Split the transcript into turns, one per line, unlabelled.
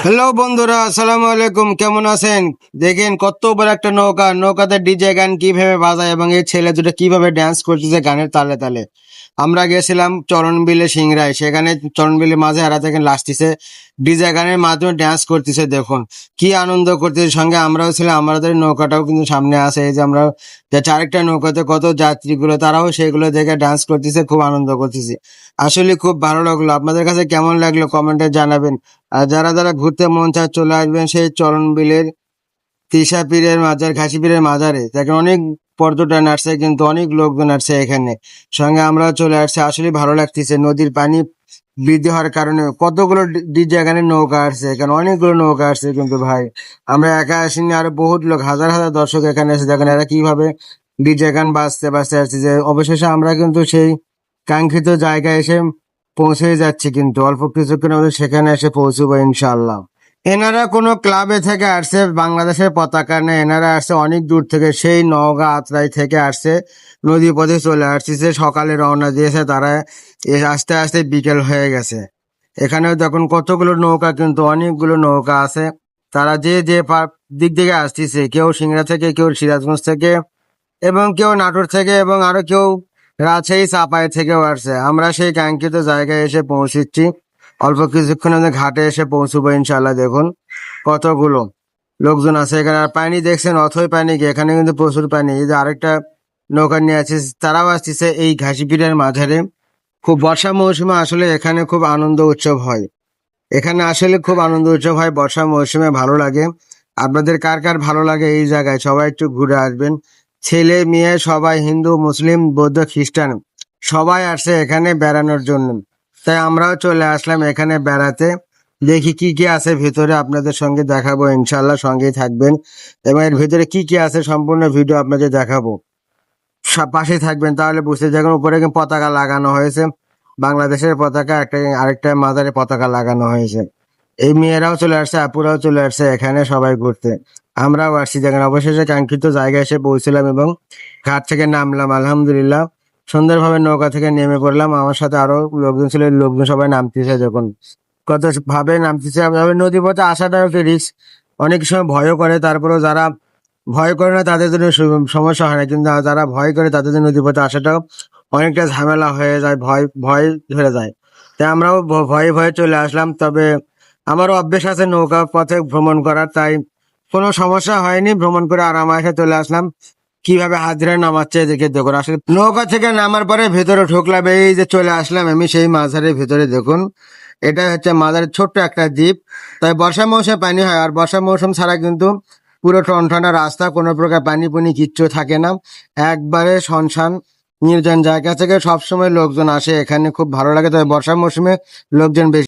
Hello বন্ধুরা, আসসালামু আলাইকুম। কেমন আছেন? দেখেন কত বড় একটা নৌকা, নৌকাতে ডিজে গান কিভাবে বাজায় এবং এই ছেলে দুটো কিভাবে ড্যান্স করতেছে গানের তালে তালে। আমরা গেছিলাম চরণবিলে সিংড়ায়, সেখানে চরণবিলের মাঝে এরা থেকে লাস্টিছে ডিজে গানের মাধ্যমে ড্যান্স করতেছে। দেখুন কি আনন্দ করতেছে, সঙ্গে আমরাও ছিলাম। আমাদের নৌকাটাও কিন্তু সামনে আছে, এই যে আমরা যাচ্ছি আরেকটা নৌকাতে, কত যাত্রীগুলো তারাও সেগুলো দেখে ড্যান্স করতেছে, খুব আনন্দ করতেছে। আসলে খুব ভালো লাগলো। আপনাদের কাছে কেমন লাগলো কমেন্টে জানাবেন। আর যারা যারা ঘুরতে মন চায় চলে আসবেন সেই চরণবিলের তিশা পীরের মাজার, ঘাসি পীরের মাজারে। দেখেন অনেক পর্যটন আসছে, কিন্তু অনেক লোকজন আসছে এখানে, সঙ্গে আমরা চলে আসছে। আসলে ভালো লাগতেছে, নদীর পানি বৃদ্ধি হওয়ার কারণে কতগুলো ডিজে এখানে নৌকা আসছে, এখানে অনেকগুলো নৌকা আসছে। কিন্তু ভাই আমরা একা আসিনি, আরো বহুত লোক, হাজার হাজার দর্শক এখানে এসে দেখেন এরা কিভাবে ডিজে গান বাজতে বাজতে আসছে। যে অবশেষে আমরা কিন্তু সেই কাঙ্ক্ষিত জায়গায় এসে পৌঁছে যাচ্ছি, কিন্তু অল্প কিছুক্ষণ আমাদের সেখানে এসে পৌঁছবো ইনশাআল্লাহ। এনারা কোনো ক্লাবে থেকে আসছে, বাংলাদেশের পতাকা নেই, এনারা আসছে অনেক দূর থেকে, সেই নওগাঁ আত্রাই থেকে আসছে, নদী পথে চলে আসছে, সকালে রওনা দিয়েছে তারা। আস্তে আস্তে বিকেল হয়ে গেছে। এখানেও দেখুন কতগুলো নৌকা, কিন্তু অনেকগুলো নৌকা আছে। তারা যে যে দিক থেকে আসতেছে, কেউ সিংড়া থেকে, কেউ সিরাজগঞ্জ থেকে, এবং কেউ নাটোর থেকে, এবং আরো কেউ রাজশাহী চাপাই থেকেও আসছে। আমরা সেই কাঙ্ক্ষিত জায়গায় এসে পৌঁছেছি, অল্প কিছুক্ষণ আমাদের ঘাটে এসে পৌঁছবো ইনশাল্লাহ। দেখুন কতগুলো লোকজন আছে এখানে। আর পানি দেখছেন, অথই পানি কি, এখানে কিন্তু প্রচুর পানি। এই যে আরেকটা নৌকা নিয়ে আছে, তারাও আসতেছে এই ঘাসিপিড়ের মাঝারে। খুব বর্ষা মৌসুমে আসলে এখানে খুব আনন্দ উৎসব হয়। এখানে আসলে খুব আনন্দ উৎসব হয় বর্ষা মৌসুমে, ভালো লাগে। আপনাদের কার কার ভালো লাগে এই জায়গায়, সবাই একটু ঘুরে আসবেন। ছেলে মেয়ে সবাই, হিন্দু মুসলিম বৌদ্ধ খ্রিস্টান সবাই আসছে এখানে বেড়ানোর জন্য। তাই আমরাও চলে আসলাম এখানে বেড়াতে। দেখি কি কি আছে ভেতরে, আপনাদের সঙ্গে দেখাবো ইনশাল্লাহ, সঙ্গেই থাকবেন। এবং এর ভেতরে কি কি আছে সম্পূর্ণ ভিডিও আপনাদের দেখাবো, পাশে থাকবেন, তাহলে বুঝতে। দেখুন উপরে কিন্তু পতাকা লাগানো হয়েছে, বাংলাদেশের পতাকা, একটা আরেকটা মাদারে পতাকা লাগানো হয়েছে। এই মেয়েরাও চলে আসছে, আপুরাও চলে আসছে এখানে সবাই ঘুরতে। আমরাও আসছি। দেখেন অবশেষে কাঙ্ক্ষিত জায়গায় এসে পৌঁছলাম এবং ঘাট থেকে নামলাম আলহামদুলিল্লাহ। সুন্দরভাবে নৌকা থেকে নেমে পড়লাম। আমার সাথে আরো লোকজন ছিল, লোকজন সবাই নামতেছে। দেখুন কত ভাবে নামতেছে। তবে নদী পথে আসাটাও একটা রিস্ক, অনেক সময় ভয়ও করে। তারপরেও যারা ভয় করে না তাদের জন্য সমস্যা হয় না, কিন্তু যারা ভয় করে তাদের জন্য নদী পথে আসাটাও অনেকটা ঝামেলা হয়ে যায়, ভয় ভয় ধরে যায়। তাই আমরাও ভয়ে ভয়ে চলে আসলাম। তবে আমারও অভ্যেস আছে নৌকা পথে ভ্রমণ করার, তাই কোনো সমস্যা হয়নি। ভ্রমণ করে আরামায়েসে চলে আসলাম। কিভাবে হাত ধরে নামাচ্ছে দেখে দেখুন। আসলে নৌকা থেকে নামার পরে ভেতরে ঢুকলাম, এই যে চলে আসলাম আমি সেই মাঝারের ভেতরে। দেখুন এটা হচ্ছে মাঝারের ছোট্ট একটা দ্বীপ। তাই বর্ষা মৌসুমে পানি হয়, আর বর্ষা মৌসুম ছাড়া কিন্তু পুরো টনটনা রাস্তা, কোনো প্রকার পানি পুনি কিচ্ছু থাকে না, একবারে শনশান নির্জন জায়গা থেকে সবসময় লোকজন আসে এখানে, খুব ভালো লাগে। তবে বর্ষা মৌসুমে লোকজন বেশি।